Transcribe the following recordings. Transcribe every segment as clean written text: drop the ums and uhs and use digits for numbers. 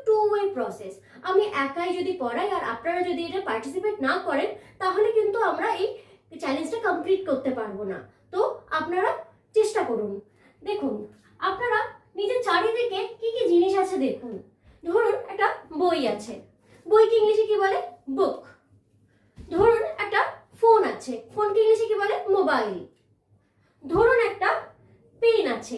Two way process. আমি একাই যদি পড়াই আর আপনারা যদি এটা পার্টিসিপেট না করেন তাহলে কিন্তু আমরা এই চ্যালেঞ্জটা কমপ্লিট করতে পারবো না। তো আপনারা চেষ্টা করুন। দেখুন, আপনারা নিজের চারিদিকে কি কি জিনিস আছে দেখুন। ধরুন একটা বই আছে, বইকে ইংলিশে কি বলে? বুক। ধরুন একটা ফোন আছে, ফোনকে ইংলিশে কি বলে? মোবাইল। ধরুন একটা পেন আছে।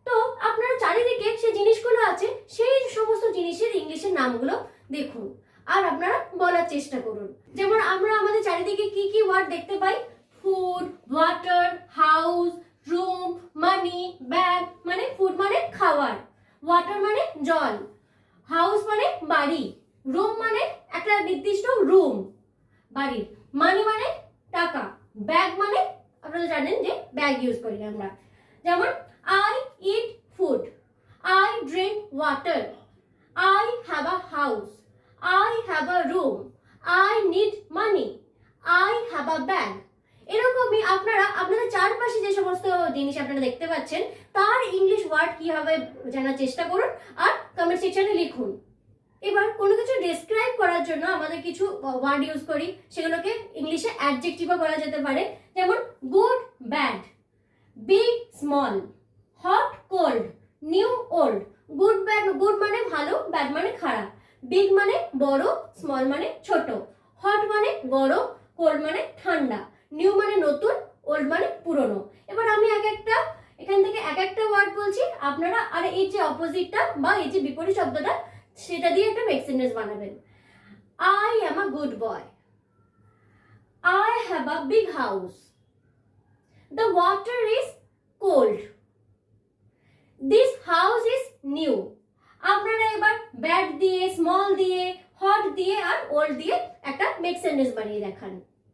তো আপনার চারিদিকে যে জিনিসগুলো আছে সেই সমস্ত জিনিসের ইংলিশের নামগুলো দেখুন আর আপনারা বলার চেষ্টা করুন। যেমন আমরা আমাদের চারিদিকে কি কি ওয়ার্ড দেখতে পাই? ফুড, ওয়াটার, হাউস, রুম, মানি, ব্যাগ। মানে ফুড মানে খাবার, ওয়াটার মানে জল, হাউস মানে বাড়ি, রুম মানে একটা নির্দিষ্ট রুম বাড়ির, মানি মানে টাকা, ব্যাগ মানে আপনারা জানেন যে ব্যাগ ইউজ করি আমরা। যেমন I eat food, I drink water, I have a house, I have a room, I need money, I have a bag। এরকমই আপনারা আপনাদের চারপাশে যে সমস্ত জিনিস আপনারা দেখতে পাচ্ছেন তার ইংলিশ ওয়ার্ড কি হবে জানার চেষ্টা করুন আর কমেন্ট সেকশনে লিখুন। এবার কোনো কিছু ডেসক্রাইব করার জন্য আমাদের কিছু ওয়ার্ড ইউজ করি, সেগুলোকে ইংলিশে অ্যাডজেক্টিভও করা যেতে পারে। যেমন good, bad, big, small, hot, cold, new, old. Good bad, good মানে ভালো, ব্যাড মানে খারাপ, বিগ মানে বড়, স্মল মানে ছোট, হট মানে গরম, কোল্ড মানে ঠান্ডা, নিউ মানে নতুন, ওল্ড মানে পুরনো। এবার আমি এখান থেকে এক একটা ওয়ার্ড বলছি, আপনারা আর এই যে অপোজিটটা বা এই যে বিপরীত শব্দটা সেটা দিয়ে একটা মেক সেন্টেন্স বানাবেন। I am a good boy, I have a big house, the water is cold, this house is new। আপনারা এবার ব্যাড দিয়ে, স্মল দিয়ে, হট দিয়ে আর ওল্ড দিয়ে একটা মেক সেন্টেন্স বানিয়ে দেখান।